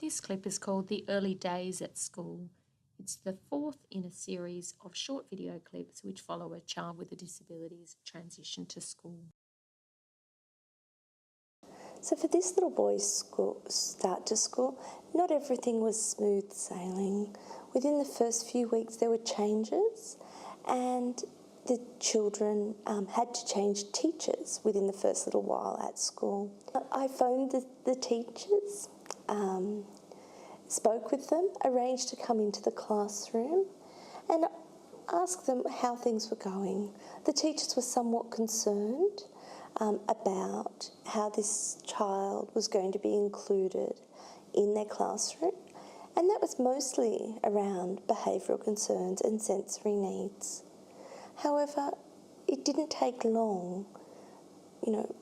This clip is called The Early Days at School. It's the fourth in a series of short video clips which follow a child with a disability's transition to school. So for this little boy's start to school, not everything was smooth sailing. Within the first few weeks there were changes, and the children had to change teachers within the first little while at school. I phoned the teachers, spoke with them, arranged to come into the classroom and asked them how things were going. The teachers were somewhat concerned about how this child was going to be included in their classroom, and that was mostly around behavioural concerns and sensory needs. However, it didn't take long,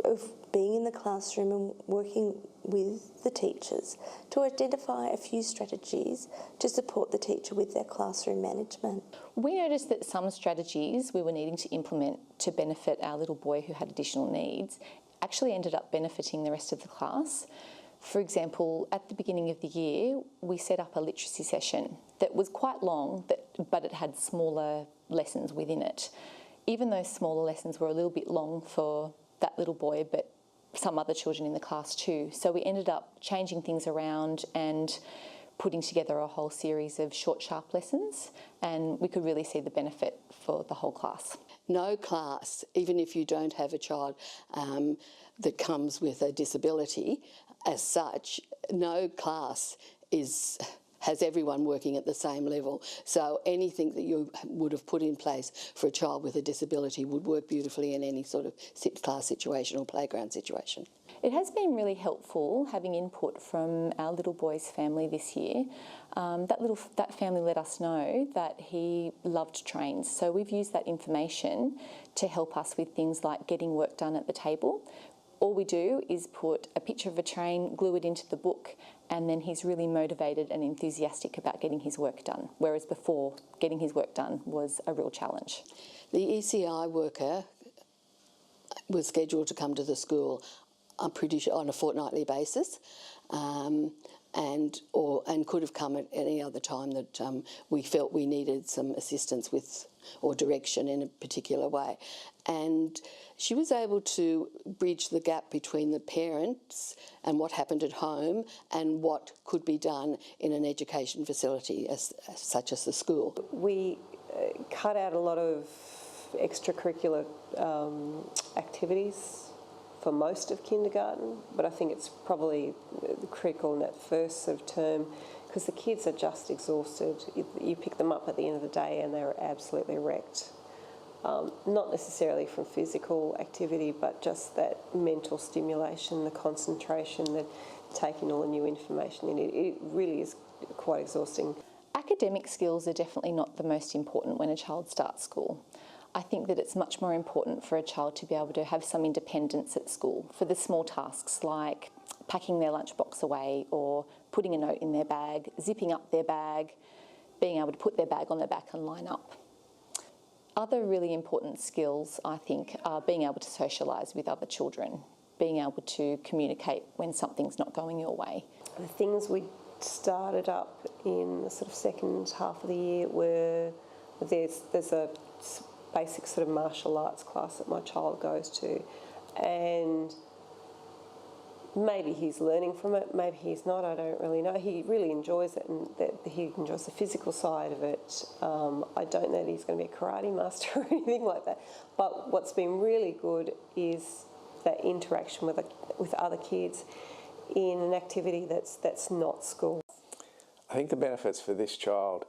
of being in the classroom and working with the teachers to identify a few strategies to support the teacher with their classroom management. We noticed that some strategies we were needing to implement to benefit our little boy who had additional needs actually ended up benefiting the rest of the class. For example, at the beginning of the year, we set up a literacy session that was quite long, but it had smaller lessons within it. Even those smaller lessons were a little bit long for that little boy, but some other children in the class too. So we ended up changing things around and putting together a whole series of short, sharp lessons, and we could really see the benefit for the whole class. No class, even if you don't have a child that comes with a disability as such, no class has everyone working at the same level. So anything that you would have put in place for a child with a disability would work beautifully in any sort of class situation or playground situation. It has been really helpful having input from our little boy's family this year. That family let us know that he loved trains, so we've used that information to help us with things like getting work done at the table. All we do is put a picture of a train, glue it into the book, and then he's really motivated and enthusiastic about getting his work done, whereas before, getting his work done was a real challenge. The ECI worker was scheduled to come to the school, I'm pretty sure, on a fortnightly basis, and could have come at any other time that we felt we needed some assistance with or direction in a particular way. And she was able to bridge the gap between the parents and what happened at home and what could be done in an education facility such as the school. We cut out a lot of extracurricular activities for most of kindergarten, but I think it's probably critical in that first sort of term because the kids are just exhausted. You pick them up at the end of the day and they're absolutely wrecked. Not necessarily from physical activity, but just that mental stimulation, the concentration, the taking all the new information in. It really is quite exhausting. Academic skills are definitely not the most important when a child starts school. I think that it's much more important for a child to be able to have some independence at school for the small tasks like packing their lunchbox away or putting a note in their bag, zipping up their bag, being able to put their bag on their back and line up. Other really important skills, I think, are being able to socialise with other children, being able to communicate when something's not going your way. The things we started up in the sort of second half of the year were there's a basic sort of martial arts class that my child goes to, and maybe he's learning from it, maybe he's not, I don't really know. He really enjoys it and that he enjoys the physical side of it. I don't know that he's going to be a karate master or anything like that, but what's been really good is that interaction with other kids in an activity that's not school. I think the benefits for this child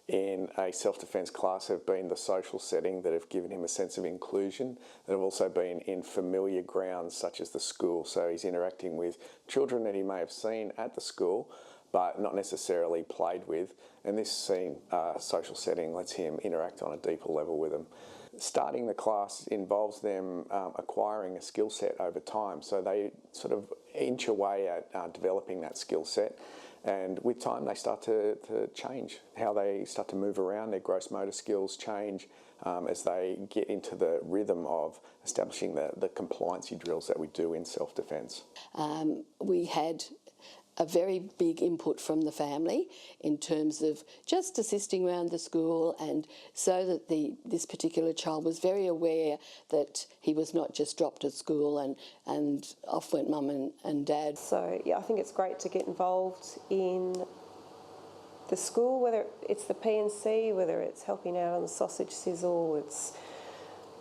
in a self-defence class have been the social setting that have given him a sense of inclusion, that have also been in familiar grounds such as the school. So he's interacting with children that he may have seen at the school but not necessarily played with, and this social setting lets him interact on a deeper level with them. Starting the class involves them acquiring a skill set over time, so they sort of inch away at developing that skill set. And with time, they start to change how they start to move around. Their gross motor skills change as they get into the rhythm of establishing the compliancy drills that we do in self-defence. We had a very big input from the family in terms of just assisting around the school, and so that this particular child was very aware that he was not just dropped at school and off went mum and dad. So yeah, I think it's great to get involved in the school, whether it's the P&C, whether it's helping out on the sausage sizzle, it's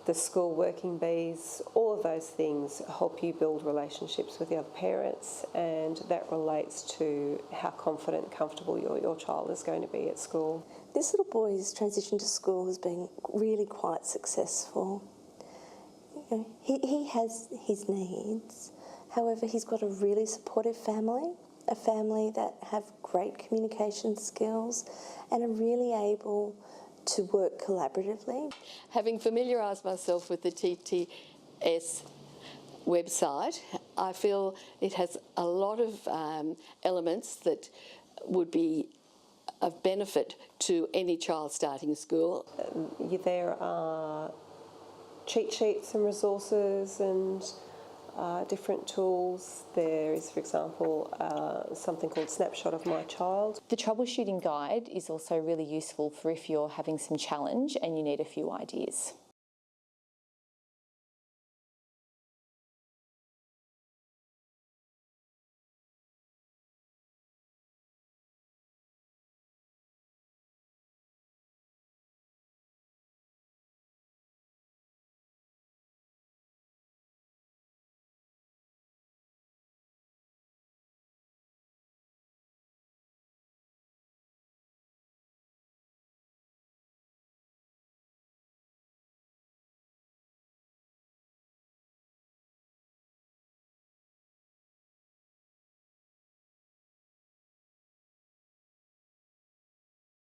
the school working bees, all of those things help you build relationships with the other parents, and that relates to how confident and comfortable your child is going to be at school. This little boy's transition to school has been really quite successful. You know, he has his needs, however he's got a really supportive family, a family that have great communication skills and are really able to work collaboratively. Having familiarised myself with the TTS website, I feel it has a lot of elements that would be of benefit to any child starting school. There are cheat sheets and resources and different tools. There is, for example, something called Snapshot of My Child. The troubleshooting guide is also really useful for if you're having some challenge and you need a few ideas.